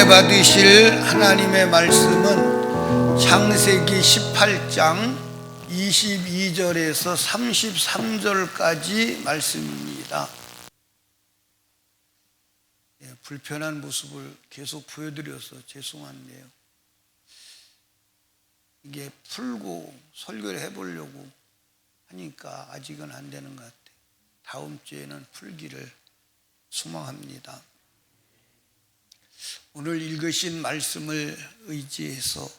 받으실 하나님의 말씀은 창세기 18장 22절에서 33절까지 말씀입니다. 불편한 모습을 계속 보여드려서 죄송한데요, 이게 풀고 설교를 해보려고 하니까 아직은 안 되는 것 같아요. 다음 주에는 풀기를 소망합니다. 오늘 읽으신 말씀을 의지해서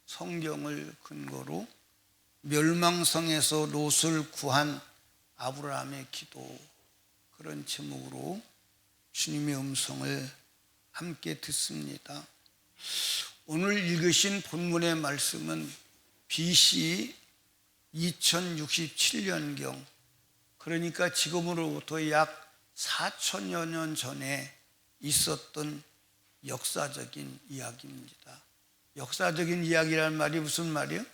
성경을 근거로 멸망성에서 롯을 구한 아브라함의 기도, 그런 제목으로 주님의 음성을 함께 듣습니다. 오늘 읽으신 본문의 말씀은 BC 2067년경, 그러니까 지금으로부터 약 4천여 년 전에 있었던 역사적인 이야기입니다. 역사적인 이야기란 말이 무슨 말이에요?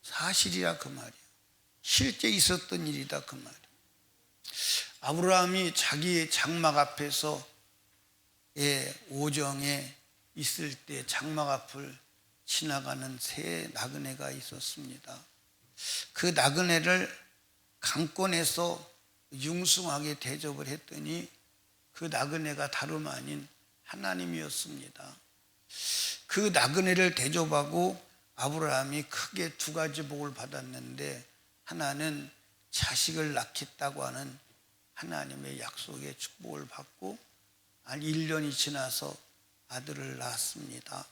사실이라 그 말이에요. 실제 있었던 일이다 그 말이에요. 아브라함이 자기의 장막 앞에서 오정에 있을 때 장막 앞을 지나가는 새 나그네가 있었습니다. 그 나그네를 강권해서 융숭하게 대접을 했더니 그 나그네가 다름 아닌 하나님이었습니다. 그 나그네를 대접하고 아브라함이 크게 두 가지 복을 받았는데, 하나는 자식을 낳겠다고 하는 하나님의 약속의 축복을 받고 1년이 지나서 아들을 낳았습니다.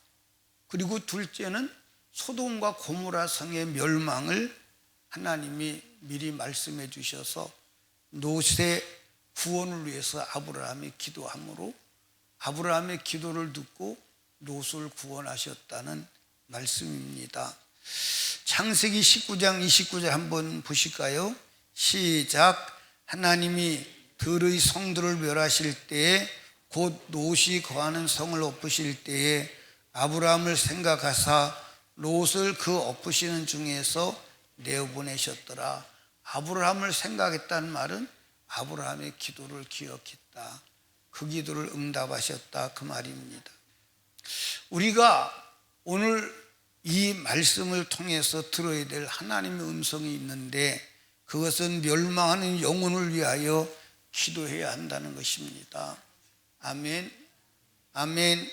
그리고 둘째는 소돔과 고모라 성의 멸망을 하나님이 미리 말씀해 주셔서 롯의 구원을 위해서 아브라함이 기도함으로 아브라함의 기도를 듣고 롯을 구원하셨다는 말씀입니다. 창세기 19장 29절 한번 보실까요? 시작. 하나님이 들의 성들을 멸하실 때에 곧 롯이 거하는 성을 엎으실 때에 아브라함을 생각하사 롯을 그 엎으시는 중에서 내어보내셨더라. 아브라함을 생각했다는 말은 아브라함의 기도를 기억했다, 그 기도를 응답하셨다 그 말입니다. 우리가 오늘 이 말씀을 통해서 들어야 될 하나님의 음성이 있는데, 그것은 멸망하는 영혼을 위하여 기도해야 한다는 것입니다. 아멘. 아멘.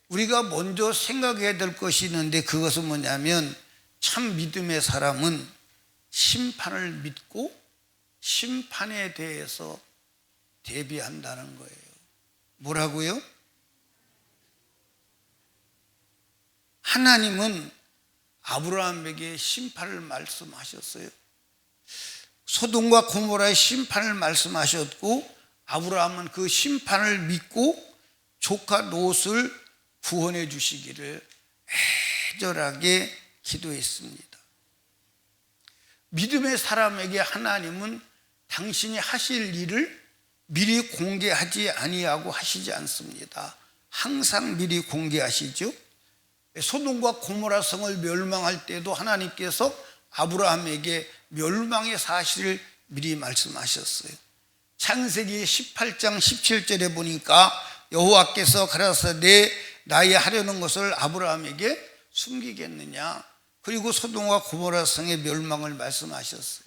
우리가 먼저 생각해야 될 것이 있는데, 그것은 뭐냐면 참 믿음의 사람은 심판을 믿고 심판에 대해서 대비한다는 거예요. 뭐라고요? 하나님은 아브라함에게 심판을 말씀하셨어요. 소돔과 고모라의 심판을 말씀하셨고, 아브라함은 그 심판을 믿고 조카 롯을 구원해 주시기를 애절하게 기도했습니다. 믿음의 사람에게 하나님은 당신이 하실 일을 미리 공개하지 아니하고 하시지 않습니다. 항상 미리 공개하시죠. 소돔과 고모라 성을 멸망할 때도 하나님께서 아브라함에게 멸망의 사실을 미리 말씀하셨어요. 창세기 18장 17절에 보니까 여호와께서 가라사대 나의 하려는 것을 아브라함에게 숨기겠느냐, 그리고 소돔과 고모라 성의 멸망을 말씀하셨어요.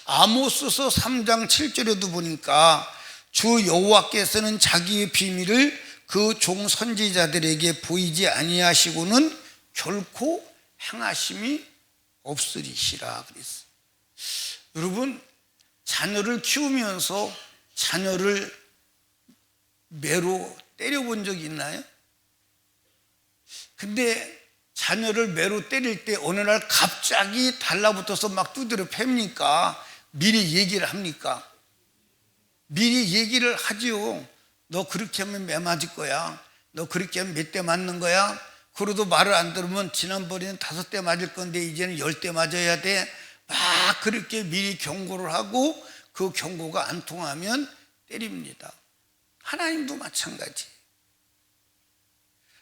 아모스서 3장 7절에도 보니까 주 여호와께서는 자기의 비밀을 그 종 선지자들에게 보이지 아니하시고는 결코 행하심이 없으리시라 그랬어요. 여러분, 자녀를 키우면서 자녀를 매로 때려본 적이 있나요? 근데 자녀를 매로 때릴 때 어느 날 갑자기 달라붙어서 막 두드려 팹니까? 미리 얘기를 합니까? 미리 얘기를 하지요. 너 그렇게 하면 매 맞을 거야. 너 그렇게 하면 몇 대 맞는 거야. 그래도 말을 안 들으면 지난번에는 5대 맞을 건데 이제는 10대 맞아야 돼. 막 그렇게 미리 경고를 하고 그 경고가 안 통하면 때립니다. 하나님도 마찬가지.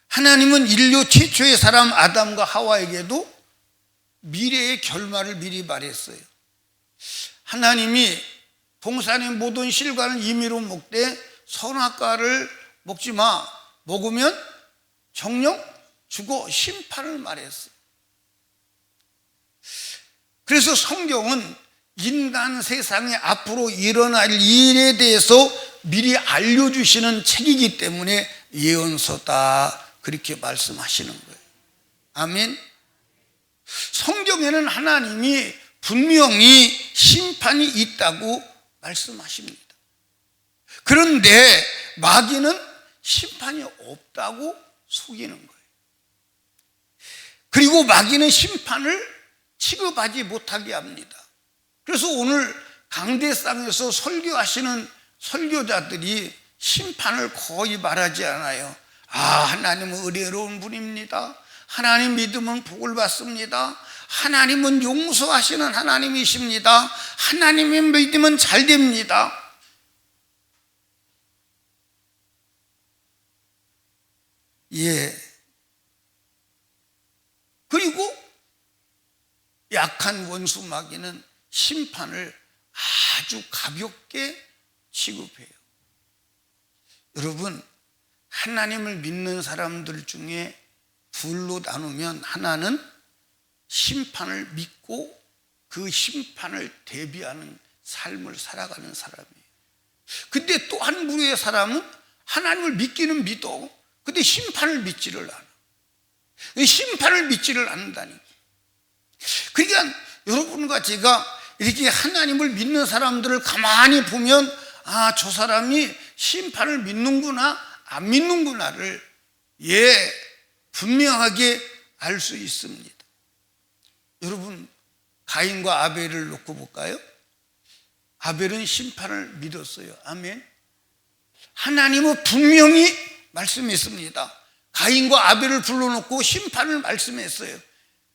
하나님은 인류 최초의 사람 아담과 하와에게도 미래의 결말을 미리 말했어요. 하나님이 동산의 모든 실과는 임의로 먹되 선악과를 먹지 마. 먹으면 정령 죽어. 심판을 말했어요. 그래서 성경은 인간 세상에 앞으로 일어날 일에 대해서 미리 알려주시는 책이기 때문에 예언서다, 그렇게 말씀하시는 거예요. 아멘. 성경에는 하나님이 분명히 심판이 있다고 말씀하십니다. 그런데 마귀는 심판이 없다고 속이는 거예요. 그리고 마귀는 심판을 취급하지 못하게 합니다. 그래서 오늘 강대상에서 설교하시는 설교자들이 심판을 거의 말하지 않아요. 하나님은 은혜로운 분입니다. 하나님 믿으면 복을 받습니다. 하나님은 용서하시는 하나님이십니다. 하나님이 믿으면 잘 됩니다. 그리고 약한 원수 마귀는 심판을 아주 가볍게 취급해요. 여러분, 하나님을 믿는 사람들 중에 둘로 나누면 하나는 심판을 믿고 그 심판을 대비하는 삶을 살아가는 사람이에요. 근데 또 한 부류의 사람은 하나님을 믿기는 믿어. 근데 심판을 믿지를 않아. 심판을 믿지를 않는다니까. 그러니까 여러분과 제가 이렇게 하나님을 믿는 사람들을 가만히 보면 저 사람이 심판을 믿는구나 안 믿는구나를 분명하게 알 수 있습니다. 여러분, 가인과 아벨을 놓고 볼까요? 아벨은 심판을 믿었어요. 아멘. 하나님은 분명히 말씀했습니다. 가인과 아벨을 불러놓고 심판을 말씀했어요.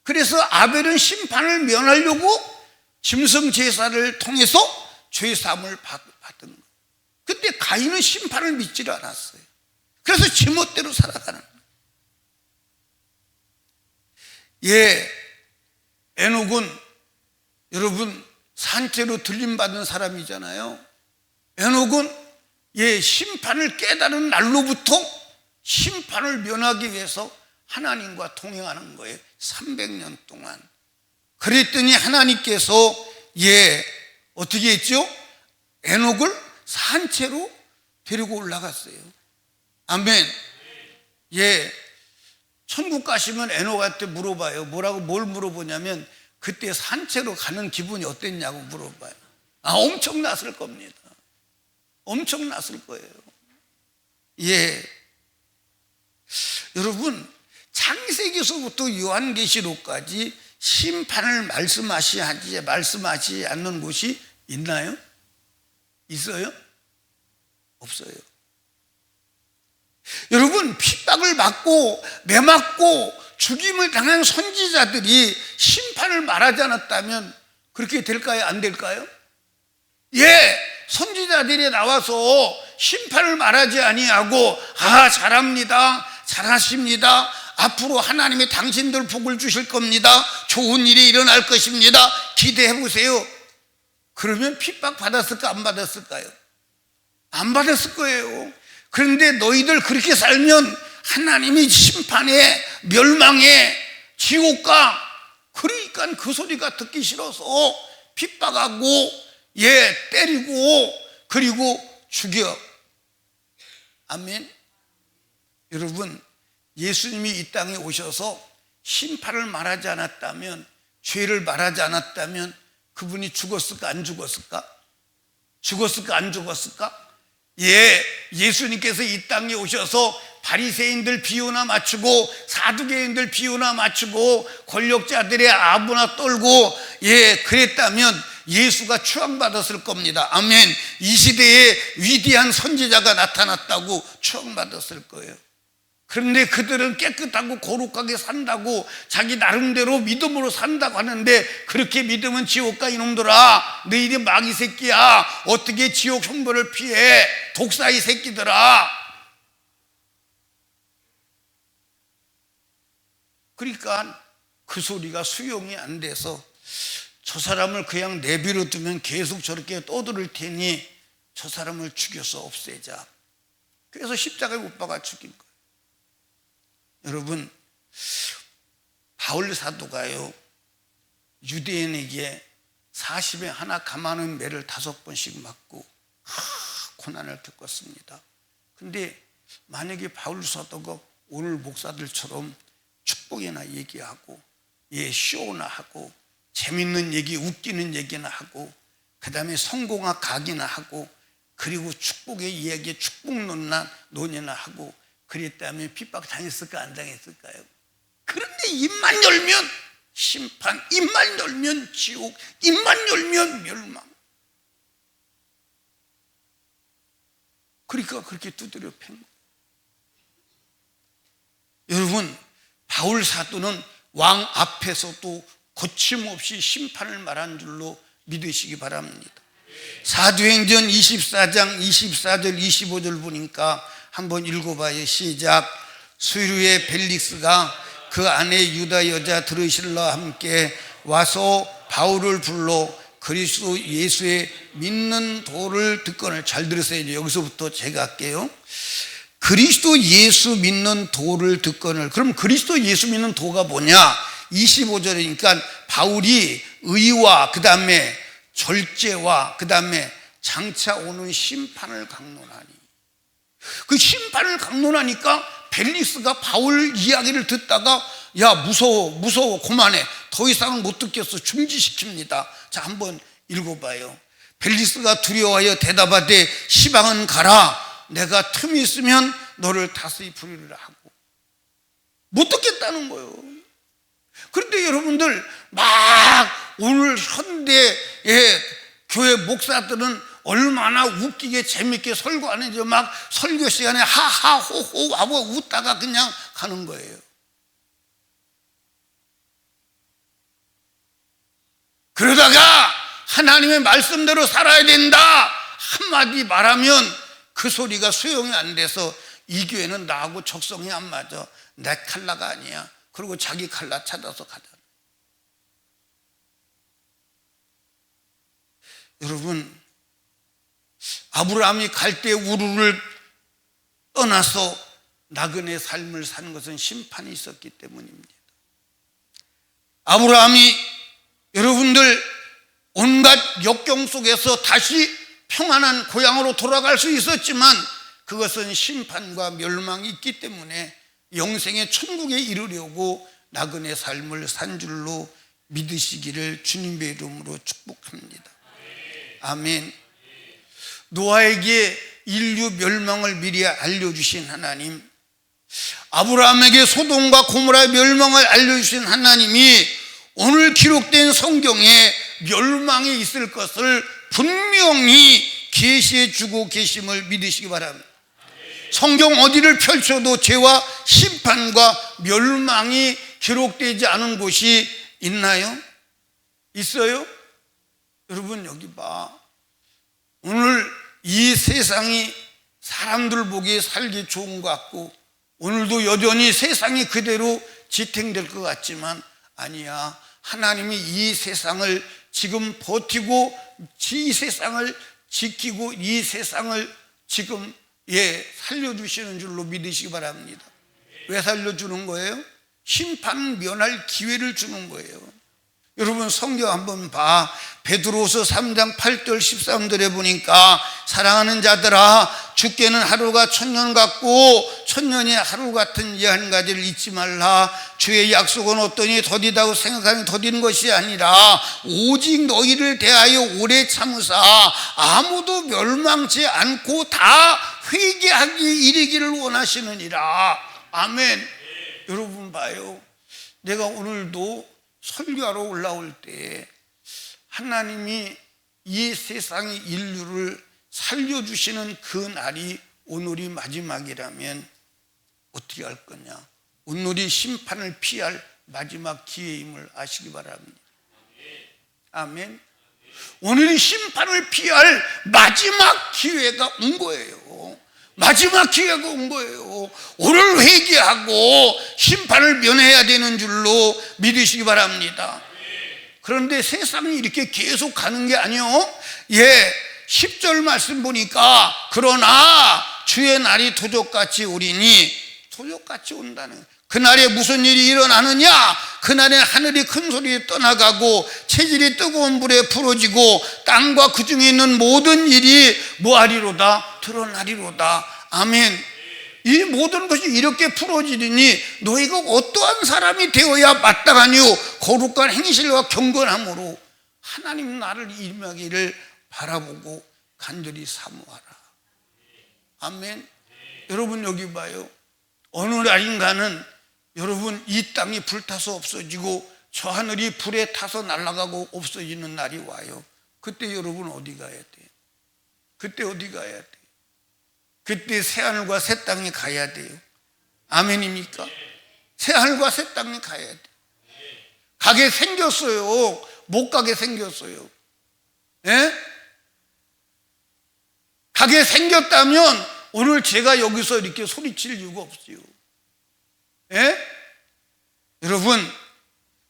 그래서 아벨은 심판을 면하려고 짐승 제사를 통해서 죄사함을 받은 거예요. 근데 가인은 심판을 믿지를 않았어요. 그래서 제멋대로 살아가는 거예요. 에녹은 여러분 산채로 들림받은 사람이잖아요. 에녹은 심판을 깨달은 날로부터 심판을 면하기 위해서 하나님과 동행하는 거예요. 300년 동안. 그랬더니 하나님께서 어떻게 했죠? 에녹을 산채로 데리고 올라갔어요. 아멘. 천국 가시면 에녹한테 물어봐요. 뭘 물어보냐면 그때 산채로 가는 기분이 어땠냐고 물어봐요. 엄청났을 겁니다. 엄청났을 거예요. 여러분, 창세기서부터 요한계시록까지 심판을 말씀하지 않는 곳이 있나요? 있어요? 없어요. 여러분, 핍박을 받고 매맞고 죽임을 당한 선지자들이 심판을 말하지 않았다면 그렇게 될까요? 안 될까요? 선지자들이 나와서 심판을 말하지 아니하고 잘합니다, 잘하십니다, 앞으로 하나님이 당신들 복을 주실 겁니다, 좋은 일이 일어날 것입니다, 기대해 보세요. 그러면 핍박 받았을까 안 받았을까요? 안 받았을 거예요. 그런데 너희들 그렇게 살면 하나님이 심판에 멸망에 지옥 가. 그러니까 그 소리가 듣기 싫어서 핍박하고 때리고 그리고 죽여. 아멘. 여러분, 예수님이 이 땅에 오셔서 심판을 말하지 않았다면, 죄를 말하지 않았다면 그분이 죽었을까 안 죽었을까? 죽었을까 안 죽었을까? 예수님께서 이 땅에 오셔서 바리새인들 비유나 맞추고 사두개인들 비유나 맞추고 권력자들의 아부나 떨고 그랬다면 예수가 추앙받았을 겁니다. 아멘. 이 시대에 위대한 선지자가 나타났다고 추앙받았을 거예요. 그런데 그들은 깨끗하고 거룩하게 산다고 자기 나름대로 믿음으로 산다고 하는데, 그렇게 믿으면 지옥 가 이놈들아, 너희들 마귀 새끼야, 어떻게 지옥 형벌을 피해, 독사이 새끼들아. 그러니까 그 소리가 수용이 안 돼서 저 사람을 그냥 내버려 두면 계속 저렇게 떠들을 테니 저 사람을 죽여서 없애자. 그래서 십자가에 못 박아 죽인 거예요. 여러분, 바울 사도가요, 유대인에게 40에 하나 감하는 매를 5번씩 맞고 고난을 겪었습니다. 근데 만약에 바울 사도가 오늘 목사들처럼 축복이나 얘기하고 쇼나 하고 재밌는 얘기, 웃기는 얘기나 하고 그 다음에 성공학 강의나 하고 그리고 축복의 이야기에 축복론이나 하고 그랬다면 핍박 당했을까 안 당했을까요? 그런데 입만 열면 심판, 입만 열면 지옥, 입만 열면 멸망. 그러니까 그렇게 두드려 팬 거예요. 여러분, 바울 사도는 왕 앞에서도 거침없이 심판을 말한 줄로 믿으시기 바랍니다. 사도행전 24장 24절 25절 보니까 한번 읽어봐요. 시작. 수르의 벨릭스가 그 안에 유다 여자 드르실라와 함께 와서 바울을 불러 그리스도 예수의 믿는 도를 듣거늘. 잘 들으세요. 여기서부터 제가 할게요. 그리스도 예수 믿는 도를 듣거늘. 그럼 그리스도 예수 믿는 도가 뭐냐? 25절이니까 바울이 의와 그 다음에 절제와 그 다음에 장차 오는 심판을 강론하니, 그 심판을 강론하니까 벨릭스가 바울 이야기를 듣다가 야 무서워 그만해, 더 이상은 못 듣겠어, 중지시킵니다. 자, 한번 읽어봐요. 벨릭스가 두려워하여 대답하되 시방은 가라, 내가 틈이 있으면 너를 다스리 부리리라 하고. 못 듣겠다는 거예요. 그런데 여러분들 막 오늘 현대의 교회 목사들은 얼마나 웃기게 재밌게 설교하는지 막 설교 시간에 하하 호호 하고 웃다가 그냥 가는 거예요. 그러다가 하나님의 말씀대로 살아야 된다 한마디 말하면 그 소리가 수용이 안 돼서 이 교회는 나하고 적성이 안 맞아, 내 칼라가 아니야, 그리고 자기 칼라 찾아서 가자. 여러분, 아브라함이 갈대 우르를 떠나서 나그네 삶을 사는 것은 심판이 있었기 때문입니다. 아브라함이 여러분들 온갖 역경 속에서 다시 평안한 고향으로 돌아갈 수 있었지만 그것은 심판과 멸망이 있기 때문에 영생의 천국에 이르려고 나그네 삶을 산 줄로 믿으시기를 주님의 이름으로 축복합니다. 아멘. 노아에게 인류 멸망을 미리 알려주신 하나님, 아브라함에게 소돔과 고모라의 멸망을 알려주신 하나님이 오늘 기록된 성경에 멸망이 있을 것을 분명히 계시해 주고 계심을 믿으시기 바랍니다. 성경 어디를 펼쳐도 죄와 심판과 멸망이 기록되지 않은 곳이 있나요? 있어요? 여러분, 여기 봐. 오늘 이 세상이 사람들 보기에 살기 좋은 것 같고 오늘도 여전히 세상이 그대로 지탱될 것 같지만 아니야. 하나님이 이 세상을 지금 버티고 이 세상을 지키고 이 세상을 지금 살려주시는 줄로 믿으시기 바랍니다. 왜 살려주는 거예요? 심판 면할 기회를 주는 거예요. 여러분, 성경 한번 봐. 베드로서 3장 8절 13절에 보니까 사랑하는 자들아, 주께는 하루가 천년 같고 천년이 하루 같은 이 한 가지를 잊지 말라. 주의 약속은 어떠니 더디다고 생각하면 더디는 것이 아니라 오직 너희를 대하여 오래 참으사 아무도 멸망치 않고 다 회개하기 이르기를 원하시느니라. 아멘. 여러분 봐요. 내가 오늘도 설교하러 올라올 때 하나님이 이 세상의 인류를 살려주시는 그 날이 오늘이 마지막이라면 어떻게 할 거냐? 오늘이 심판을 피할 마지막 기회임을 아시기 바랍니다. 아멘. 오늘이 심판을 피할 마지막 기회가 온 거예요. 마지막 기회가 온 거예요. 오늘 회개하고 심판을 면해야 되는 줄로 믿으시기 바랍니다. 그런데 세상이 이렇게 계속 가는 게 아니요. 10절 말씀 보니까 그러나 주의 날이 도적같이 오리니, 도적같이 온다는, 그날에 무슨 일이 일어나느냐? 그날에 하늘이 큰 소리에 떠나가고 체질이 뜨거운 불에 풀어지고 땅과 그 중에 있는 모든 일이 뭐하리로다? 드러나리로다. 아멘. 이 모든 것이 이렇게 풀어지리니 너희가 어떠한 사람이 되어야 마땅하뇨? 거룩한 행실과 경건함으로 하나님 나를 임하기를 바라보고 간절히 사모하라. 아멘. 여러분 여기 봐요. 어느 날인가는 여러분 이 땅이 불타서 없어지고 저 하늘이 불에 타서 날아가고 없어지는 날이 와요. 그때 여러분 어디 가야 돼요? 그때 어디 가야 돼요? 그때 새하늘과 새 땅에 가야 돼요. 아멘입니까? 새하늘과 새 땅에 가야 돼요. 가게 생겼어요. 못 가게 생겼어요. 예? 가게 생겼다면 오늘 제가 여기서 이렇게 소리칠 이유가 없어요. 예? 여러분,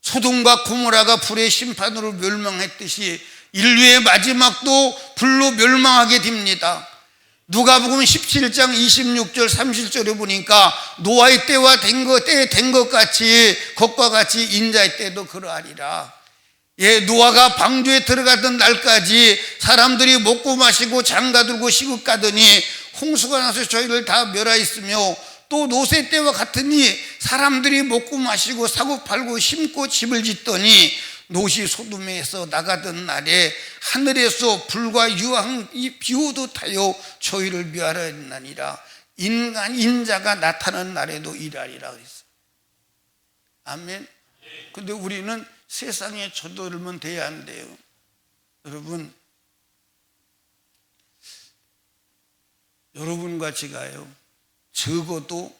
소돔과 고모라가 불의 심판으로 멸망했듯이 인류의 마지막도 불로 멸망하게 됩니다. 누가복음 17장 26절 30절에 보니까 노아의 때와 때에 된 것 같이 것과 같이 인자의 때도 그러하리라. 예, 노아가 방주에 들어가던 날까지 사람들이 먹고 마시고 장가들고 시국 가더니 홍수가 나서 저희를 다 멸하였으며, 또 노세 때와 같으니 사람들이 먹고 마시고 사고 팔고 심고 집을 짓더니 롯이 소돔에서 나가던 날에 하늘에서 불과 유황 비오도 타요 저희를 멸하려 했나니라. 인자가 나타나는 날에도 이러하리라 그랬어요. 아멘. 근데 우리는 세상에 젖어들면 돼야 안 돼요. 여러분과 제가요, 적어도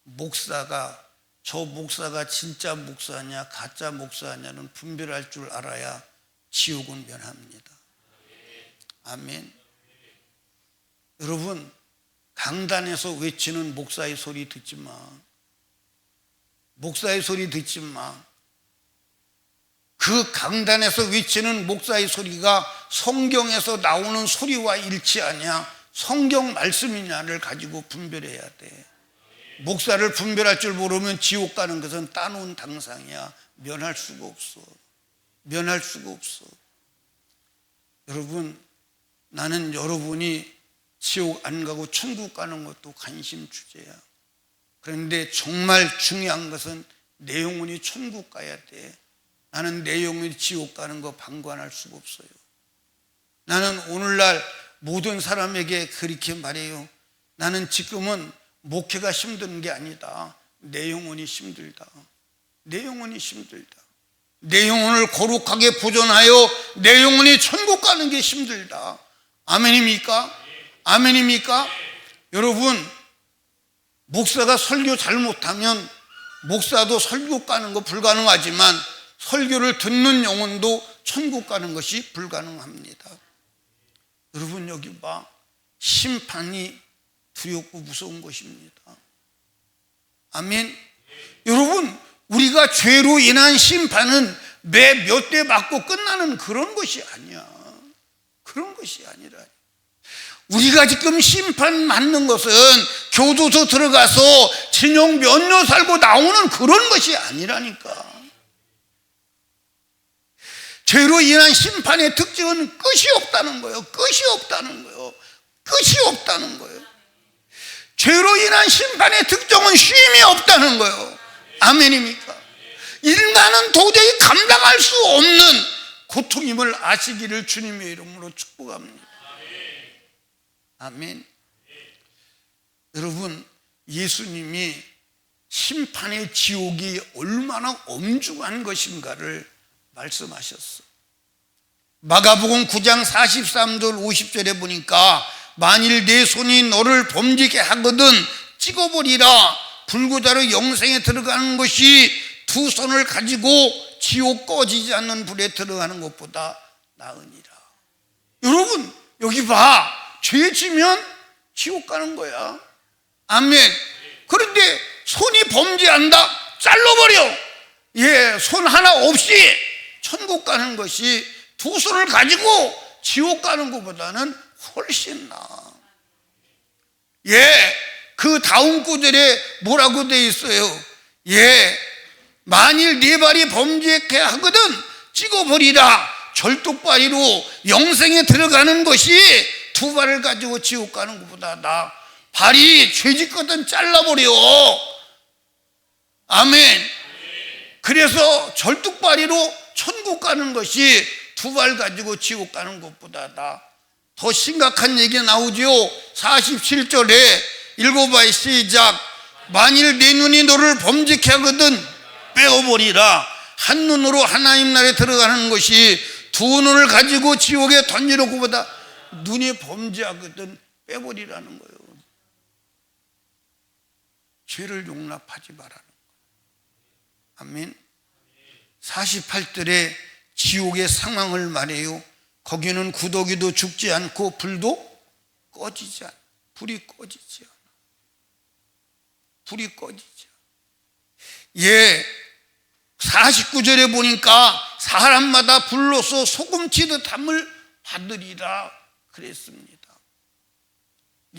목사가, 저 목사가 진짜 목사냐 가짜 목사냐는 분별할 줄 알아야 지옥은 면합니다. 아멘. 여러분, 강단에서 외치는 목사의 소리 듣지 마. 목사의 소리 듣지 마. 그 강단에서 외치는 목사의 소리가 성경에서 나오는 소리와 일치하냐, 성경 말씀이냐를 가지고 분별해야 돼. 목사를 분별할 줄 모르면 지옥 가는 것은 따놓은 당상이야. 면할 수가 없어. 면할 수가 없어. 여러분, 나는 여러분이 지옥 안 가고 천국 가는 것도 관심 주제야. 그런데 정말 중요한 것은 내 영혼이 천국 가야 돼. 나는 내 영혼이 지옥 가는 거 방관할 수가 없어요. 나는 오늘날 모든 사람에게 그렇게 말해요. 나는 지금은 목회가 힘든 게 아니다. 내 영혼이 힘들다. 내 영혼이 힘들다. 내 영혼을 거룩하게 보존하여 내 영혼이 천국 가는 게 힘들다. 아멘입니까? 아멘입니까? 여러분, 목사가 설교 잘못하면 목사도 설교 가는 거 불가능하지만 설교를 듣는 영혼도 천국 가는 것이 불가능합니다. 여러분 여기 봐. 심판이 두렵고 무서운 것입니다. 아멘. 여러분, 우리가 죄로 인한 심판은 매 몇 대 맞고 끝나는 그런 것이 아니야. 그런 것이 아니라, 우리가 지금 심판 맞는 것은 교도소 들어가서 징역 몇 년 살고 나오는 그런 것이 아니라니까. 죄로 인한 심판의 특징은 끝이 없다는 거예요. 끝이 없다는 거예요. 끝이 없다는 거예요. 죄로 인한 심판의 특징은 쉼이 없다는 거예요. 아멘입니까? 인간은 도저히 감당할 수 없는 고통임을 아시기를 주님의 이름으로 축복합니다. 아멘. 여러분, 예수님이 심판의 지옥이 얼마나 엄중한 것인가를 말씀하셨어. 마가복음 9장 43절 50절에 보니까 만일 내 손이 너를 범죄케 하거든 찍어버리라. 불구자로 영생에 들어가는 것이 두 손을 가지고 지옥 꺼지지 않는 불에 들어가는 것보다 나으니라. 여러분 여기 봐. 죄 지면 지옥 가는 거야. 아멘. 그런데 손이 범죄한다? 잘라버려. 예, 손 하나 없이 천국 가는 것이 두 손을 가지고 지옥 가는 것보다는 훨씬 나아. 예, 그 다음 구절에 뭐라고 돼 있어요? 예, 만일 네 발이 범죄케 하거든 찍어버리라. 절뚝발이로 영생에 들어가는 것이 두 발을 가지고 지옥 가는 것보다 나. 발이 죄짓거든 잘라버려. 아멘. 그래서 절뚝발이로 천국 가는 것이 두 발 가지고 지옥 가는 것보다 나. 더 심각한 얘기 나오죠. 47절에 읽어봐요. 시작. 만일 네 눈이 너를 범죄케 하거든 빼어버리라. 한 눈으로 하나님 나라에 들어가는 것이 두 눈을 가지고 지옥에 던지는 것보다 눈이 범죄하거든 빼버리라는 거예요. 죄를 용납하지 말라는 거예요. 아멘. 48절에 지옥의 상황을 말해요. 거기는 구더기도 죽지 않고 불도 꺼지지 않아. 불이 꺼지지 않아. 불이 꺼지지 않아. 예, 49절에 보니까 사람마다 불로서 소금치듯함을 받으리라 그랬습니다.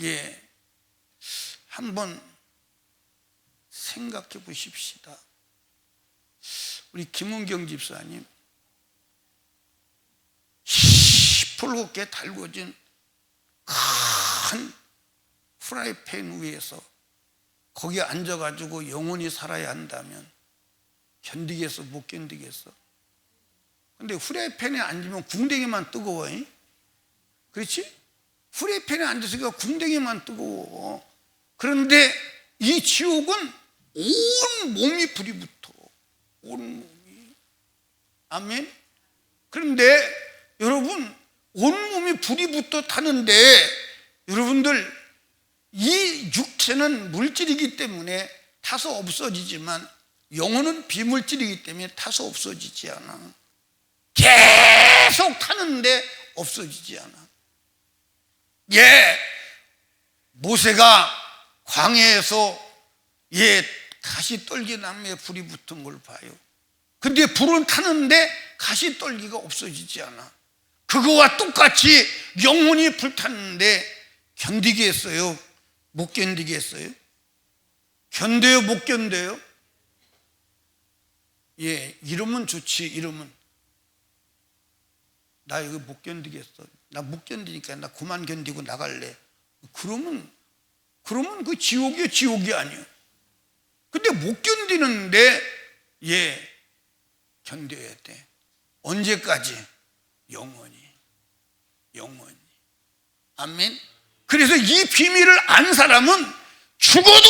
예, 한번 생각해 보십시다. 우리 김은경 집사님 시뻘겋게 달궈진 큰 프라이팬 위에서 거기에 앉아가지고 영원히 살아야 한다면 견디겠어? 못 견디겠어? 근데 프라이팬에 앉으면 궁뎅이만 뜨거워. 그렇지? 프라이팬에 앉았으니까 궁뎅이만 뜨거워. 그런데 이 지옥은 온 몸이 불이 붙어. 온 몸이. 아멘. 그런데 여러분, 온몸이 불이 붙어 타는데 여러분들 이 육체는 물질이기 때문에 타서 없어지지만 영혼은 비물질이기 때문에 타서 없어지지 않아. 계속 타는데 없어지지 않아. 예, 모세가 광야에서 가시떨기나무에 불이 붙은 걸 봐요. 근데 불은 타는데 가시떨기가 없어지지 않아. 그거와 똑같이 영혼이 불탔는데 견디겠어요? 못 견디겠어요? 견뎌요? 못 견뎌요? 예, 이러면 좋지. 이러면 나 이거 못 견디겠어. 나 못 견디니까 나 그만 견디고 나갈래. 그러면 그 지옥이요, 지옥이 아니에요. 근데 못 견디는데 견뎌야 돼. 언제까지? 영원히. 아멘. 그래서 이 비밀을 안 사람은 죽어도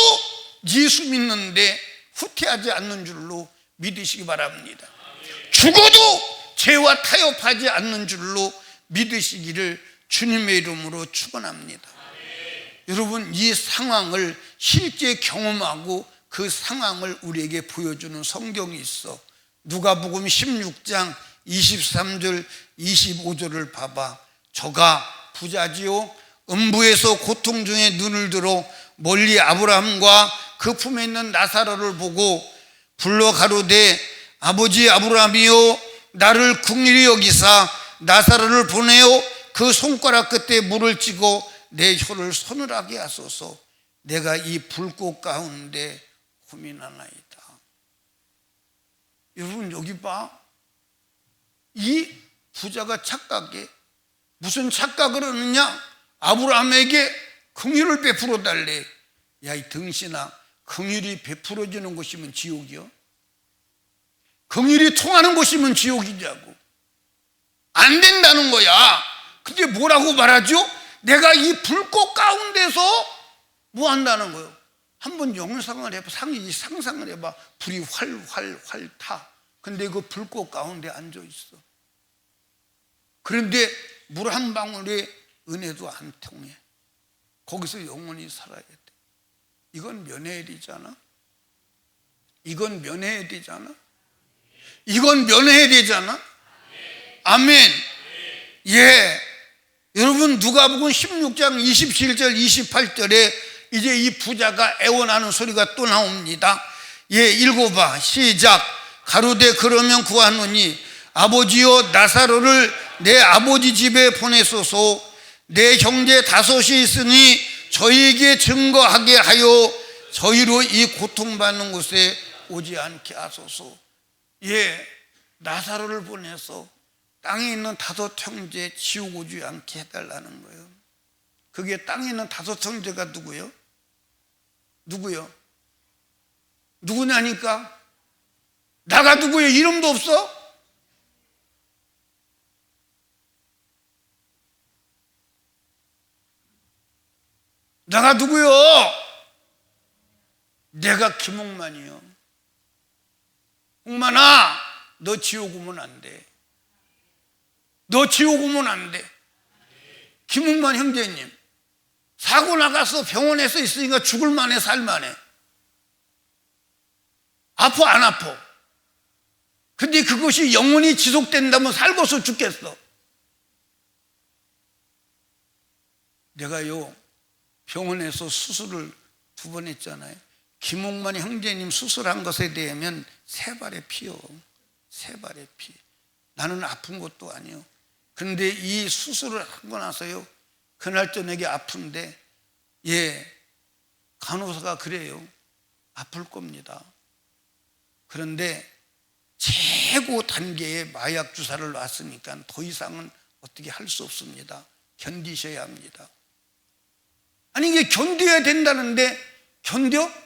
예수 믿는데 후퇴하지 않는 줄로 믿으시기 바랍니다. 죽어도 죄와 타협하지 않는 줄로 믿으시기를 주님의 이름으로 축원합니다. 여러분, 이 상황을 실제 경험하고 그 상황을 우리에게 보여주는 성경이 있어. 누가복음 16장 23절 25절을 봐봐. 저가 부자지요, 음부에서 고통 중에 눈을 들어 멀리 아브라함과 그 품에 있는 나사로를 보고 불러 가로되 아버지 아브라함이요, 나를 긍휼히 여기사 나사로를 보내어 그 손가락 끝에 물을 찌고 내 혀를 서늘하게 하소서. 내가 이 불꽃 가운데 고민하나이다. 여러분, 여기 봐. 이 부자가 착각해. 무슨 착각을 하느냐? 아브라함에게 긍휼을 베풀어 달래. 야, 이 등신아, 긍휼이 베풀어지는 곳이면 지옥이요? 긍휼이 통하는 곳이면 지옥이냐고. 안 된다는 거야. 근데 뭐라고 말하죠? 내가 이 불꽃 가운데서 뭐 한다는 거예요? 한번 영상을 해봐. 상상을 해봐. 불이 활활활 타. 근데 그 불꽃 가운데 앉아 있어. 그런데 물 한 방울에 은혜도 안 통해. 거기서 영원히 살아야 돼. 이건 면해야 되잖아. 이건 면해야 되잖아. 이건 면해야 되잖아. 아멘. 예. 여러분, 누가복음 16장 27절 28절에 이제 이 부자가 애원하는 소리가 또 나옵니다. 예, 읽어봐. 시작. 가로되 그러면 구하노니 아버지여, 나사로를 내 아버지 집에 보내소서. 내 형제 다섯이 있으니 저희에게 증거하게 하여 저희로 이 고통받는 곳에 오지 않게 하소서. 예, 나사로를 보내서 땅에 있는 5 형제 지옥 오지 않게 해달라는 거예요. 그게 땅에 있는 5 형제가 누구요? 누구요? 누구냐니까? 나가 누구요? 이름도 없어? 나가 누구요? 내가 김홍만이요. 홍만아, 너 지옥 오면 안 돼. 너 지옥 오면 안 돼. 김홍만 형제님, 사고 나가서 병원에서 있으니까 죽을 만해, 살 만해? 아파, 안 아파? 근데 그것이 영원히 지속된다면 살고서 죽겠어. 내가요, 병원에서 수술을 2번 했잖아요. 김홍만 형제님 수술한 것에 대하면 3발의 피요. 3발의 피. 나는 아픈 것도 아니요. 그런데 이 수술을 하고 나서요, 그날 저녁에 아픈데, 예, 간호사가 그래요. 아플 겁니다. 그런데 최고 단계의 마약 주사를 놨으니까 더 이상은 어떻게 할 수 없습니다. 견디셔야 합니다. 아니, 이게 견뎌야 된다는데 견뎌?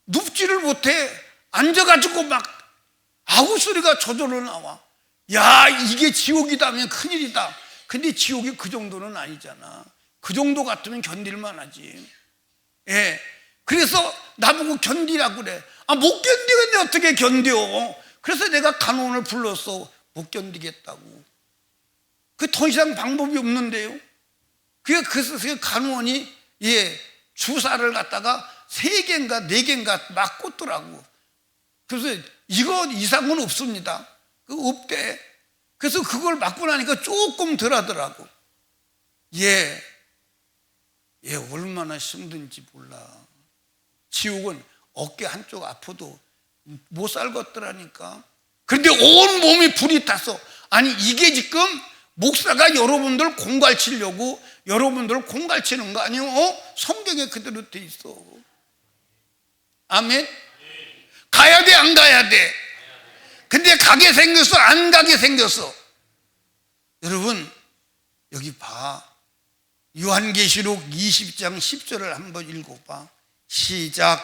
눕지를 못해. 앉아가지고 막 아우 소리가 저절로 나와. 야, 이게 지옥이다 하면 큰일이다. 근데 지옥이 그 정도는 아니잖아. 그 정도 같으면 견딜만 하지. 예. 그래서 나보고 견디라고 그래. 아, 못 견디겠네. 어떻게 견뎌? 그래서 내가 간호원을 불렀어. 못 견디겠다고. 그 더 이상 방법이 없는데요. 그래서 그 간호원이, 예, 주사를 갖다가 3개인가 4개인가 막 꽂더라고. 그래서 이거 이상은 없습니다. 그거 없대. 그래서 그걸 맞고 나니까 조금 덜 하더라고. 예, 얼마나 힘든지 몰라. 지옥은 어깨 한쪽 아파도 못 살겠더라니까. 그런데 온 몸이 불이 탔어. 아니, 이게 지금 목사가 여러분들 공갈치려고 여러분들 공갈치는 거 아니에요? 성경에 그대로 돼 있어. 아멘? 가야 돼, 안 가야 돼? 근데 가게 생겼어, 안 가게 생겼어? 여러분, 여기 봐. 요한계시록 20장 10절을 한번 읽어봐. 시작.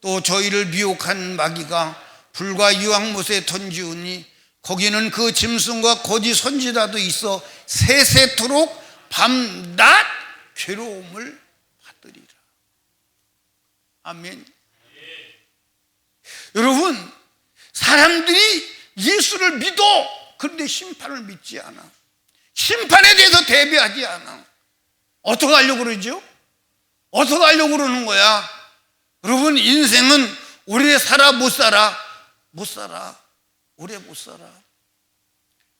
또 저희를 미혹한 마귀가 불과 유황못에 던지우니 거기는 그 짐승과 거짓 선지자도 있어 세세토록 밤낮 괴로움을 받으리라. 아멘. 여러분, 사람들이 예수를 믿어. 그런데 심판을 믿지 않아. 심판에 대해서 대비하지 않아. 어떻게 하려고 그러죠? 어떻게 하려고 그러는 거야? 여러분, 인생은 오래 살아 못 살아? 못 살아. 오래 못 살아.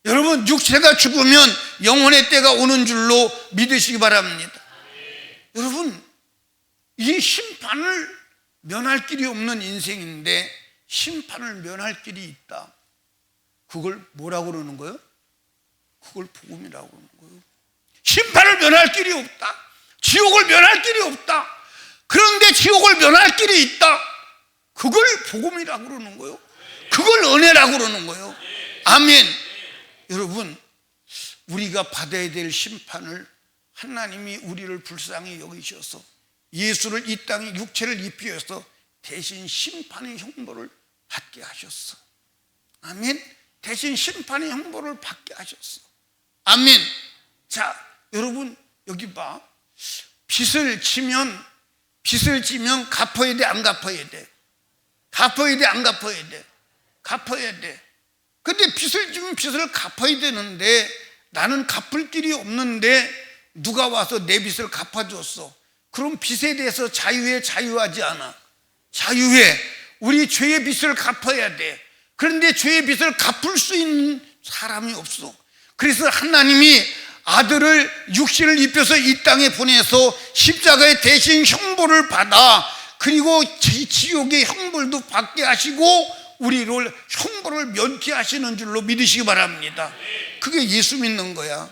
여러분, 육체가 죽으면 영혼의 때가 오는 줄로 믿으시기 바랍니다. 여러분, 이 심판을 면할 길이 없는 인생인데 심판을 면할 길이 있다. 그걸 뭐라고 그러는 거예요? 그걸 복음이라고 그러는 거예요. 심판을 면할 길이 없다. 지옥을 면할 길이 없다. 그런데 지옥을 면할 길이 있다. 그걸 복음이라고 그러는 거예요. 그걸 은혜라고 그러는 거예요. 아멘. 여러분, 우리가 받아야 될 심판을 하나님이 우리를 불쌍히 여기셔서 예수를 이 땅에 육체를 입히셔서 대신 심판의 형벌을 받게 하셨어. 아멘. 대신 심판의 형벌을 받게 하셨어. 아멘. 자, 여러분, 여기 봐. 빚을 지면 갚아야 돼, 안 갚아야 돼? 갚아야 돼, 안 갚아야 돼? 갚아야 돼. 근데 빚을 지면 빚을 갚아야 되는데 나는 갚을 길이 없는데 누가 와서 내 빚을 갚아줬어. 그럼 빚에 대해서 자유하지 않아. 자유해. 우리 죄의 빚을 갚아야 돼. 그런데 죄의 빚을 갚을 수 있는 사람이 없어. 그래서 하나님이 아들을 육신을 입혀서 이 땅에 보내서 십자가의 대신 형벌을 받아, 그리고 지옥의 형벌도 받게 하시고 우리를 형벌을 면케 하시는 줄로 믿으시기 바랍니다. 그게 예수 믿는 거야.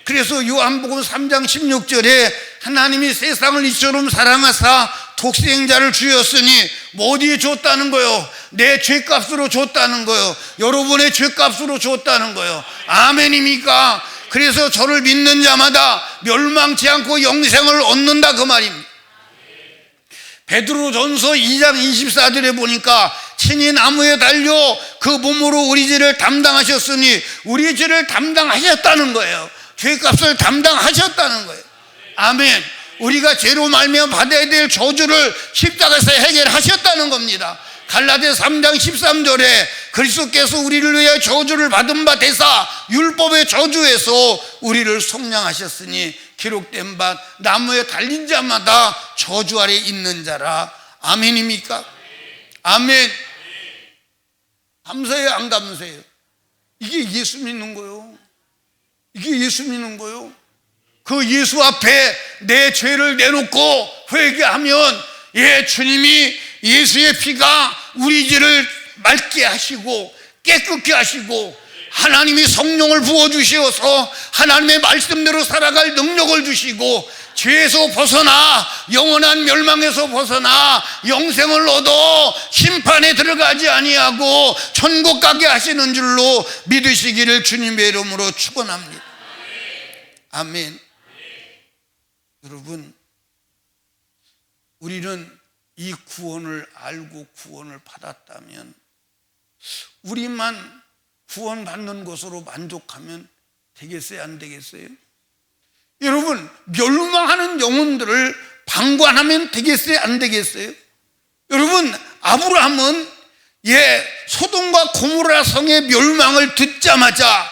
그래서 요한복음 3장 16절에 하나님이 세상을 이처럼 사랑하사 독생자를 주었으니 뭐 어디에 줬다는 거요? 내 죄값으로 줬다는 거요. 여러분의 죄값으로 줬다는 거요. 아멘입니까? 그래서 저를 믿는 자마다 멸망치 않고 영생을 얻는다 그 말입니다. 베드로전서 2장 24절에 보니까 친히 나무에 달려 그 몸으로 우리 죄를 담당하셨으니 우리 죄를 담당하셨다는 거예요. 죄값을 담당하셨다는 거예요. 아멘. 우리가 죄로 말미암아 받아야 될 저주를 십자가에서 해결하셨다는 겁니다. 갈라디아 3장 13절에 그리스도께서 우리를 위해 저주를 받은 바 되사 율법의 저주에서 우리를 속량하셨으니 기록된 바 나무에 달린 자마다 저주 아래 있는 자라. 아멘입니까? 아멘. 감사해요, 안 감사해요? 이게 예수 믿는 거요. 이게 예수 믿는 거요. 그 예수 앞에 내 죄를 내놓고 회개하면 주님이 예수의 피가 우리 죄를 맑게 하시고 깨끗게 하시고 하나님이 성령을 부어주시어서 하나님의 말씀대로 살아갈 능력을 주시고 죄에서 벗어나 영원한 멸망에서 벗어나 영생을 얻어 심판에 들어가지 아니하고 천국 가게 하시는 줄로 믿으시기를 주님의 이름으로 축원합니다. 아멘. 여러분, 우리는 이 구원을 알고 구원을 받았다면 우리만 구원받는 것으로 만족하면 되겠어요, 안 되겠어요? 여러분, 멸망하는 영혼들을 방관하면 되겠어요, 안 되겠어요? 여러분, 아브라함은 소돔과 고모라 성의 멸망을 듣자마자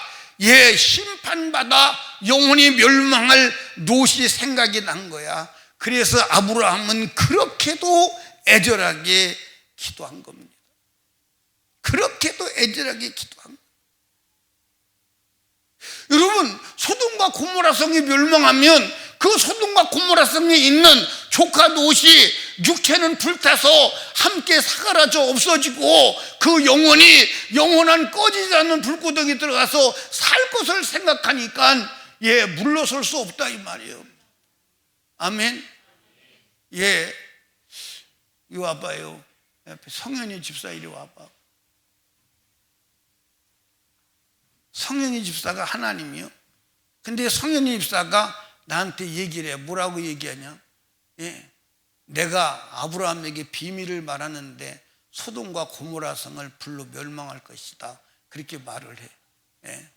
심판받아 영혼이 멸망할 롯이 생각이 난 거야. 그래서 아브라함은 그렇게도 애절하게 기도한 겁니다. 그렇게도 애절하게 기도한 겁니다. 여러분, 소돔과 고모라 성이 멸망하면 그 소돔과 고모라 성에 있는 조카 롯이 육체는 불타서 함께 사그라져 없어지고 그 영혼이 영원한 꺼지지 않는 불구덩이 들어가서 살 것을 생각하니까 물러설 수 없다 이 말이에요. 아멘. 이리 와봐요. 성현이 집사 이리 와봐. 성현이 집사가 하나님이요. 근데 성현이 집사가 나한테 얘기를 해. 뭐라고 얘기하냐? 내가 아브라함에게 비밀을 말하는데 소돔과 고모라 성을 불로 멸망할 것이다. 그렇게 말을 해.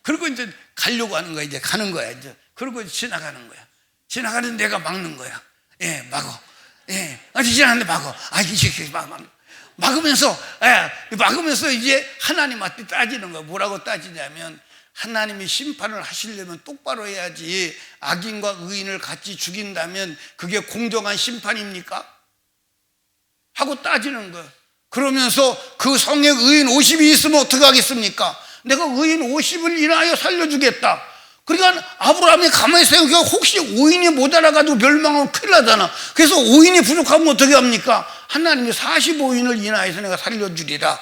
그리고 이제 가려고 하는 거야. 이제 가는 거야. 이제 그리고 지나가는 거야. 지나가는데 내가 막는 거야. 막어. 지나가는데 막어. 이제 막으면서 이제 하나님한테 따지는 거야. 뭐라고 따지냐면 하나님이 심판을 하시려면 똑바로 해야지 악인과 의인을 같이 죽인다면 그게 공정한 심판입니까? 하고 따지는 거야. 그러면서 그 성에 의인 50이 있으면 어떡하겠습니까? 내가 의인 50을 인하여 살려주겠다. 그러니까 아브라함이 가만히 생각해. 혹시 5인이 모자라가지고 멸망하면 큰일 나잖아. 그래서 5인이 부족하면 어떻게 합니까? 하나님이 45인을 인하여서 내가 살려주리라.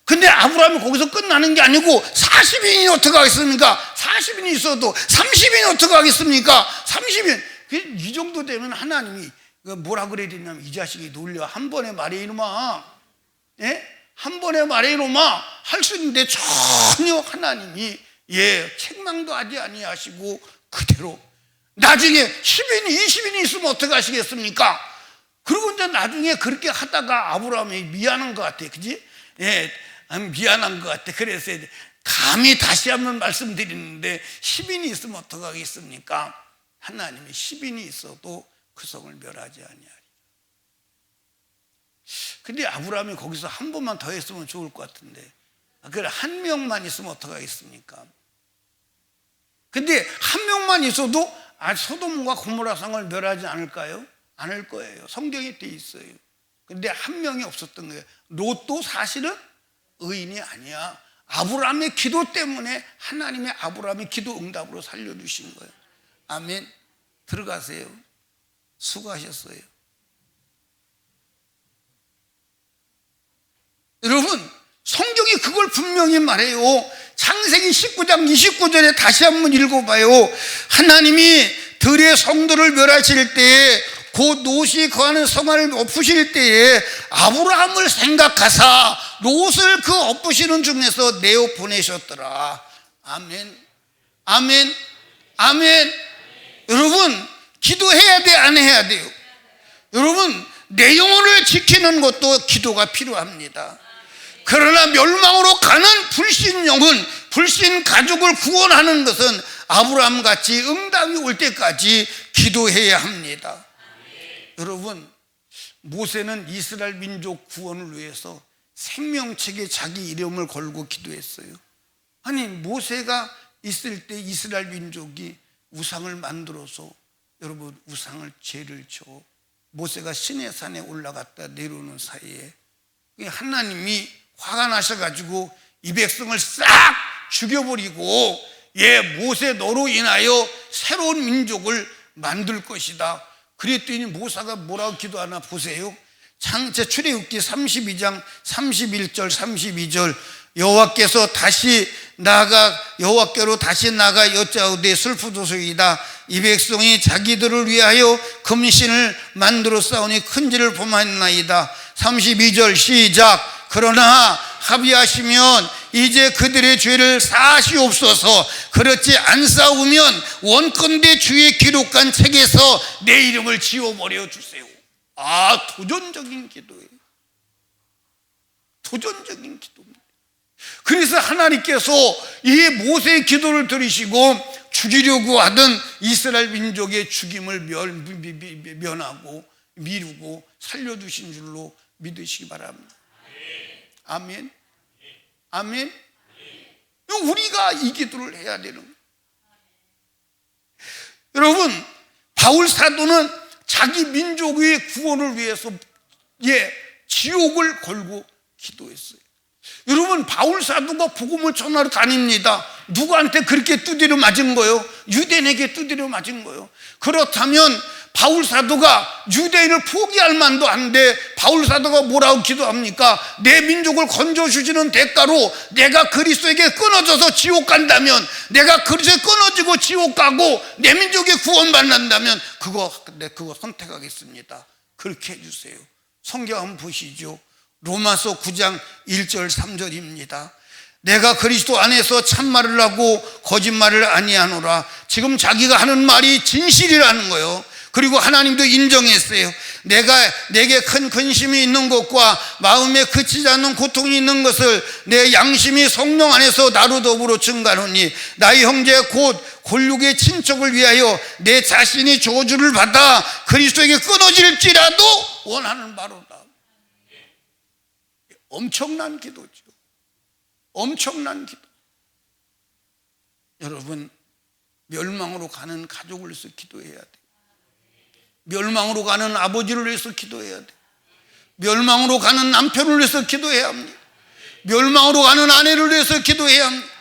근데 아브라함이 거기서 끝나는 게 아니고 40인이 어떻게 하겠습니까? 40인이 있어도 30인이 어떻게 하겠습니까? 30인. 이 정도 되면 하나님이 뭐라 그래야 되냐면 이 자식이 놀려. 한 번에 말해 이놈아. 한 번에 말해 이놈아. 할 수 있는데 전혀 하나님이 책망도 하지 아니하시고 그대로 나중에 10인이 20인이 있으면 어떻게 하시겠습니까? 그리고 이제 나중에 그렇게 하다가 아브라함이 미안한 것 같아. 그지? 미안한 것 같아. 그래서 감히 다시 한번 말씀드리는데 10인이 있으면 어떻게 하겠습니까? 하나님이 10인이 있어도 그 성을 멸하지 아니하리. 근데 아브라함이 거기서 한 번만 더 했으면 좋을 것 같은데 그래 한 명만 있으면 어떻게 하겠습니까? 근데 한 명만 있어도 소돔과 고모라 성을 멸하지 않을까요? 않을 거예요. 성경에 돼 있어요. 근데 한 명이 없었던 거예요. 롯도 사실은 의인이 아니야. 아브라함의 기도 때문에 하나님의 아브라함의 기도 응답으로 살려주신 거예요. 아멘. 들어가세요. 수고하셨어요. 여러분, 성경이 그걸 분명히 말해요. 창세기 19장 29절에 다시 한번 읽어봐요. 하나님이 들의 성도를 멸하실 때에, 곧 롯이 거하는 성을 엎으실 때에 아브라함을 생각하사 롯을 그 엎으시는 중에서 내어 보내셨더라. 아멘, 아멘, 아멘. 여러분, 기도해야 돼, 안 해야 돼요? 여러분, 내 영혼을 지키는 것도 기도가 필요합니다. 그러나 멸망으로 가는 불신 영혼, 불신 가족을 구원하는 것은 아브라함같이 응답이 올 때까지 기도해야 합니다. 여러분, 모세는 이스라엘 민족 구원을 위해서 생명책에 자기 이름을 걸고 기도했어요. 아니, 모세가 있을 때 이스라엘 민족이 우상을 만들어서, 여러분, 우상을 죄를 져 모세가 시내산에 올라갔다 내려오는 사이에 하나님이 화가 나셔가지고 이 백성을 싹 죽여버리고, 모세 너로 인하여 새로운 민족을 만들 것이다. 그랬더니 모세가 뭐라고 기도하나 보세요. 출애굽기 32장 31절 32절 여호와께로 다시 나가 여짜오되 슬프도소이다. 이 백성이 자기들을 위하여 금신을 만들어 싸우니 큰지를 범하였나이다. 32절 시작. 그러나 합의하시면 이제 그들의 죄를 사하시옵소서. 그렇지 않사오면 원컨대 주의 기록한 책에서 내 이름을 지워버려 주세요. 도전적인 기도예요. 도전적인 기도입니다. 그래서 하나님께서 이 모세의 기도를 들으시고 죽이려고 하던 이스라엘 민족의 죽임을 면하고 미루고 살려두신 줄로 믿으시기 바랍니다. 아멘, 아멘. 우리가 이 기도를 해야 되는 거예요. 여러분, 바울 사도는 자기 민족의 구원을 위해서 지옥을 걸고 기도했어요. 여러분, 바울 사도가 복음을 전하러 다닙니다. 누구한테 그렇게 두드려 맞은 거예요? 유대인에게 두드려 맞은 거예요. 그렇다면 바울 사도가 유대인을 포기할 만도 한데 바울 사도가 뭐라고 기도합니까? 내 민족을 건져주시는 대가로 내가 그리스도에게 끊어져서 지옥 간다면, 내가 그리스도에 끊어지고 지옥 가고 내 민족이 구원받는다면 그거 선택하겠습니다. 그렇게 해주세요. 성경 한번 보시죠. 로마서 9장 1절 3절입니다. 내가 그리스도 안에서 참말을 하고 거짓말을 아니하노라. 지금 자기가 하는 말이 진실이라는 거예요. 그리고 하나님도 인정했어요. 내게 큰 근심이 있는 것과 마음에 그치지 않는 고통이 있는 것을 내 양심이 성령 안에서 나로 더불어 증가하노니, 나의 형제 곧 골육의 친척을 위하여 내 자신이 저주를 받아 그리스도에게 끊어질지라도 원하는 바로다. 엄청난 기도죠. 엄청난 기도. 여러분, 멸망으로 가는 가족을 위해서 기도해야 돼. 멸망으로 가는 아버지를 위해서 기도해야 돼. 멸망으로 가는 남편을 위해서 기도해야 합니다. 멸망으로 가는 아내를 위해서 기도해야 합니다.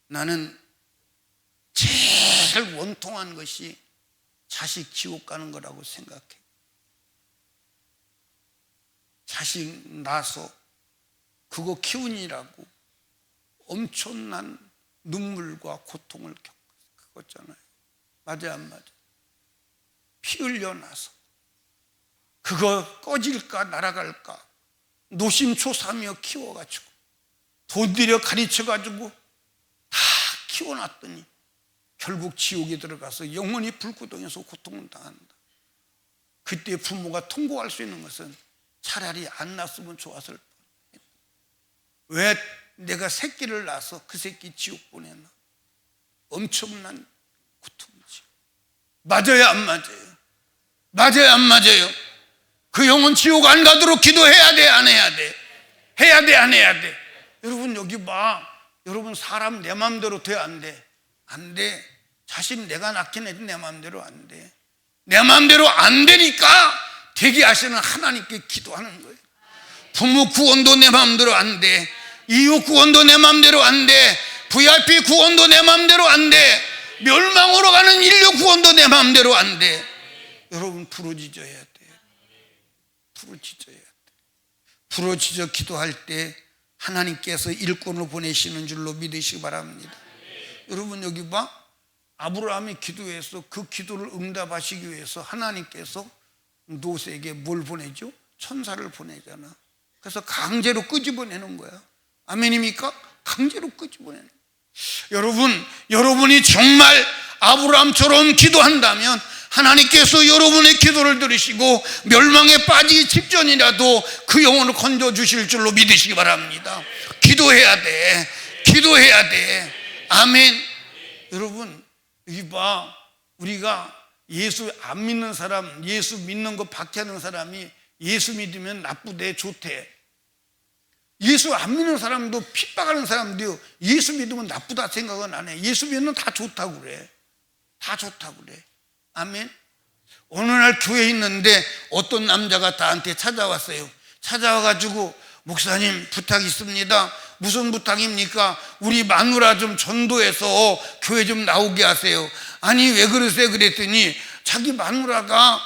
나는 제일 원통한 것이 자식 지옥 가는 거라고 생각해. 자식 낳아서 그거 키우느라고 엄청난 눈물과 고통을 겪었잖아요. 맞아요, 안 맞아요? 피 흘려 나서 그거 꺼질까 날아갈까 노심초사하며 키워가지고 돈 들여 가르쳐가지고 다 키워놨더니 결국 지옥에 들어가서 영원히 불구덩에서 고통을 당한다. 그때 부모가 통곡할 수 있는 것은 차라리 안 낳았으면 좋았을 뻔. 왜 내가 새끼를 낳아서 그 새끼 지옥 보냈나? 엄청난 고통이지. 맞아요, 안 맞아요? 맞아요, 안 맞아요? 그 영혼 지옥 안 가도록 기도해야 돼, 안 해야 돼? 해야 돼, 안 해야 돼? 여러분, 여기 봐. 여러분, 사람 내 마음대로 돼, 안 돼? 안 돼. 자식 내가 낳긴 해도 내 마음대로 안 돼. 내 마음대로 안 되니까 되게 하시는 하나님께 기도하는 거예요. 부모 구원도 내 마음대로 안 돼. 이웃 구원도 내 마음대로 안 돼. VIP 구원도 내 마음대로 안 돼. 멸망으로 가는 인류 구원도 내 마음대로 안 돼. 여러분, 부르짖어야 돼. 부르짖어야 돼. 부러지져 기도할 때 하나님께서 일꾼을 보내시는 줄로 믿으시기 바랍니다. 여러분 여기 봐, 아브라함이 기도해서 그 기도를 응답하시기 위해서 하나님께서 롯에게 뭘 보내죠? 천사를 보내잖아. 그래서 강제로 끄집어내는 거야. 아멘입니까? 강제로 끄집어내는 거야. 여러분이 정말 아브라함처럼 기도한다면 하나님께서 여러분의 기도를 들으시고 멸망에 빠지기 직전이라도 그 영혼을 건져주실 줄로 믿으시기 바랍니다. 기도해야 돼. 기도해야 돼. 아멘. 여러분 여기 봐, 우리가 예수 안 믿는 사람, 예수 믿는 거 박해하는 사람이 예수 믿으면 나쁘대, 좋대. 예수 안 믿는 사람도, 핍박하는 사람도 예수 믿으면 나쁘다 생각은 안 해. 예수 믿으면 다 좋다고 그래. 다 좋다고 그래. 아멘. 어느 날 교회에 있는데 어떤 남자가 나한테 찾아왔어요. 찾아와가지고 목사님 부탁이 있습니다. 무슨 부탁입니까? 우리 마누라 좀 전도해서 교회 좀 나오게 하세요. 아니 왜 그러세요? 그랬더니 자기 마누라가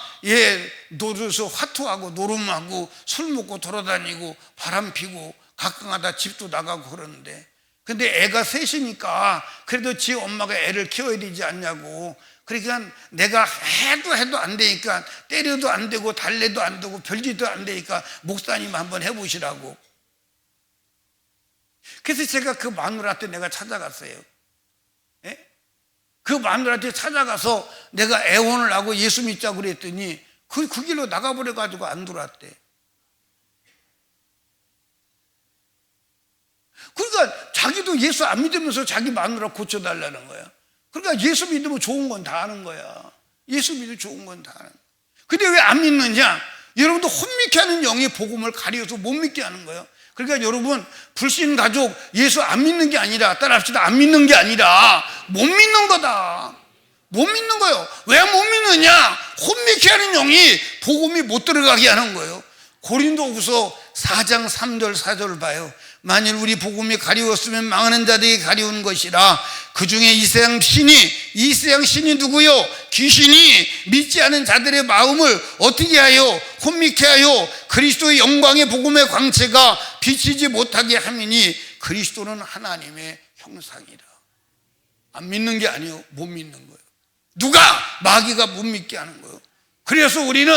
노릇서 화투하고 노름하고 술 먹고 돌아다니고 바람 피고 가끔가다 집도 나가고 그러는데, 근데 애가 셋이니까 그래도 지 엄마가 애를 키워야 되지 않냐고. 그러니까 내가 해도 안 되니까, 때려도 안 되고 달래도 안 되고 별짓도 안 되니까 목사님 한번 해보시라고. 그래서 제가 그 마누라한테 내가 찾아갔어요. 예? 그 마누라한테 찾아가서 내가 애원을 하고 예수 믿자고 그랬더니 그 길로 나가버려가지고 안 들어왔대. 그러니까 자기도 예수 안 믿으면서 자기 마누라 고쳐달라는 거야. 그러니까 예수 믿으면 좋은 건 다 아는 거야. 예수 믿으면 좋은 건 다 아는 거야. 근데 왜 안 믿느냐? 여러분도 혼미케 하는 영이 복음을 가려서 못 믿게 하는 거예요. 그러니까 여러분, 불신 가족 예수 안 믿는 게 아니라, 따라합시다, 안 믿는 게 아니라 못 믿는 거다. 못 믿는 거예요. 왜 못 믿느냐? 혼미케 하는 영이 복음이 못 들어가게 하는 거예요. 고린도후서 4장 3절 4절 봐요. 만일 우리 복음이 가리웠으면 망하는 자들이 가리운 것이라. 그 중에 이 세상 신이 누구요? 귀신이 믿지 않은 자들의 마음을 어떻게 하여 혼미케 하여 그리스도의 영광의 복음의 광채가 비치지 못하게 함이니 그리스도는 하나님의 형상이라. 안 믿는 게 아니에요. 못 믿는 거예요. 누가? 마귀가 못 믿게 하는 거예요. 그래서 우리는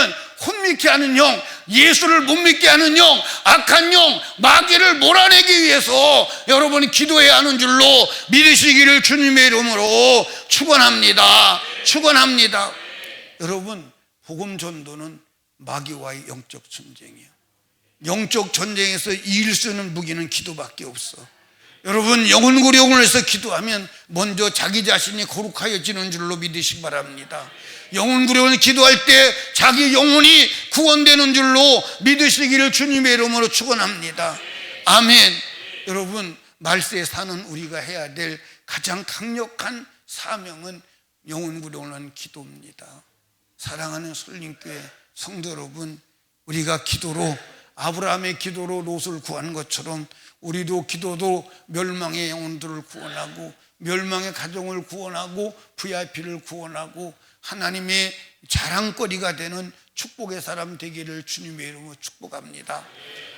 혼미케 하는 영, 예수를 못 믿게 하는 영, 악한 영, 마귀를 몰아내기 위해서 여러분이 기도해야 하는 줄로 믿으시기를 주님의 이름으로 축원합니다. 축원합니다. 여러분, 복음 전도는 마귀와의 영적 전쟁이에요. 영적 전쟁에서 이길 수 있는 무기는 기도밖에 없어. 여러분, 영혼 구령을 해서 기도하면 먼저 자기 자신이 거룩하여지는 줄로 믿으시기 바랍니다. 영혼 구령을 기도할 때 자기 영혼이 구원되는 줄로 믿으시기를 주님의 이름으로 축원합니다. 아멘. 여러분, 말세에 사는 우리가 해야 될 가장 강력한 사명은 영혼 구령을 하는 기도입니다. 사랑하는 설림교회 성도 여러분, 우리가 기도로, 아브라함의 기도로 롯을 구한 것처럼 우리도 기도도 멸망의 영혼들을 구원하고 멸망의 가정을 구원하고 VIP를 구원하고 하나님의 자랑거리가 되는 축복의 사람 되기를 주님의 이름으로 축복합니다.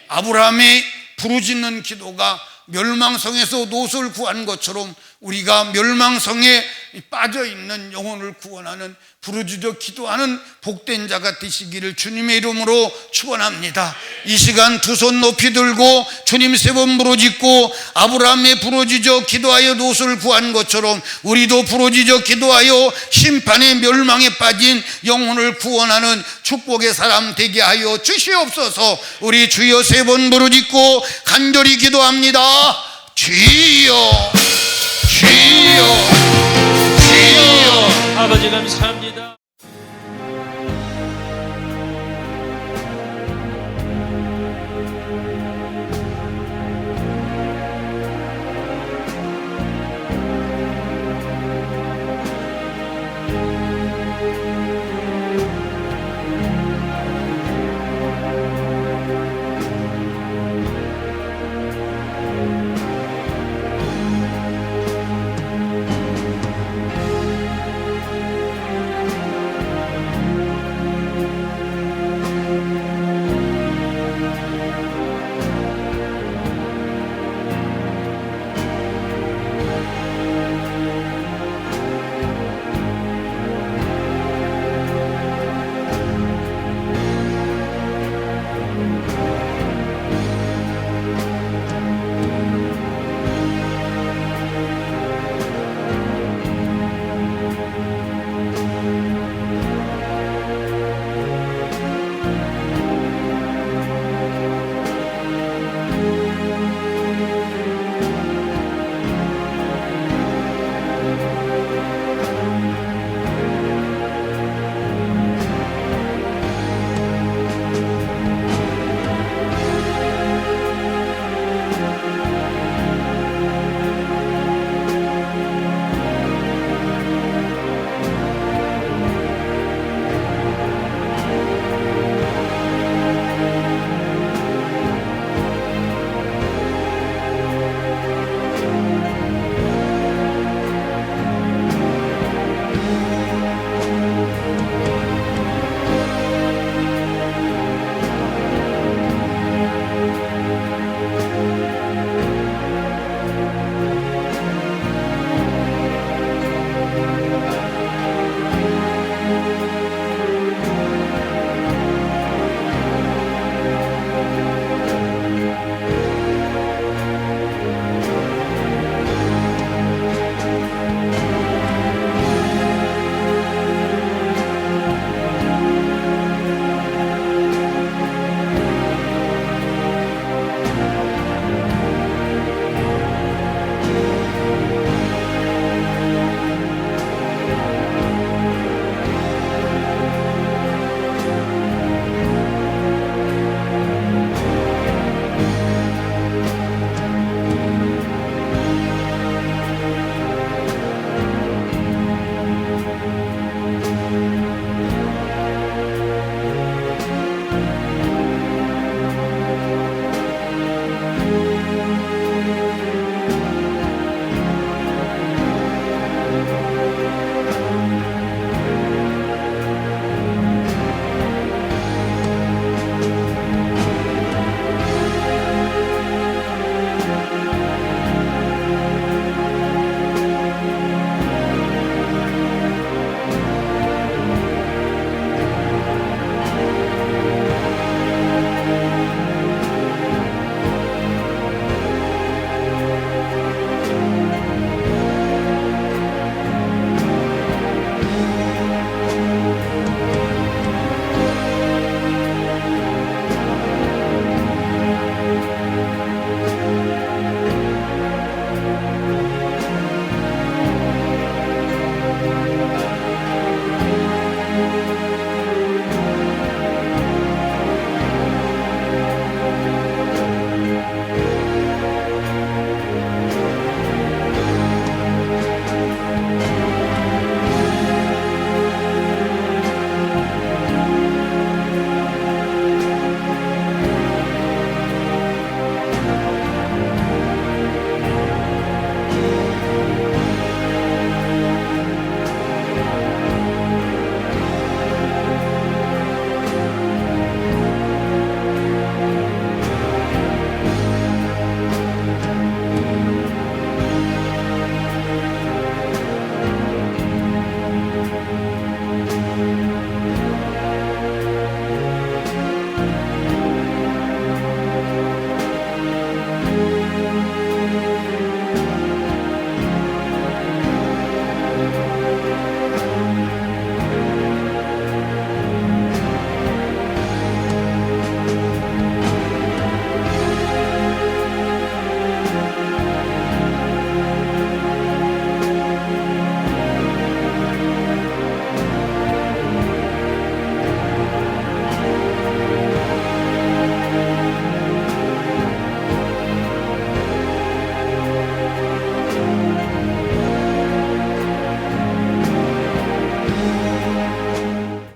아브라함의 부르짖는 기도가 멸망성에서 롯을 구한 것처럼 우리가 멸망성에 빠져있는 영혼을 구원하는, 부르짖어 기도하는 복된 자가 되시기를 주님의 이름으로 축원합니다. 이 시간 두 손 높이 들고 주님 3번 부르짖고 아브라함의 부르짖어 기도하여 롯을 구한 것처럼 우리도 부르짖어 기도하여 심판의 멸망에 빠진 영혼을 구원하는 축복의 사람 되게 하여 주시옵소서. 우리 주여 3번 부르짖고 간절히 기도합니다. 주여.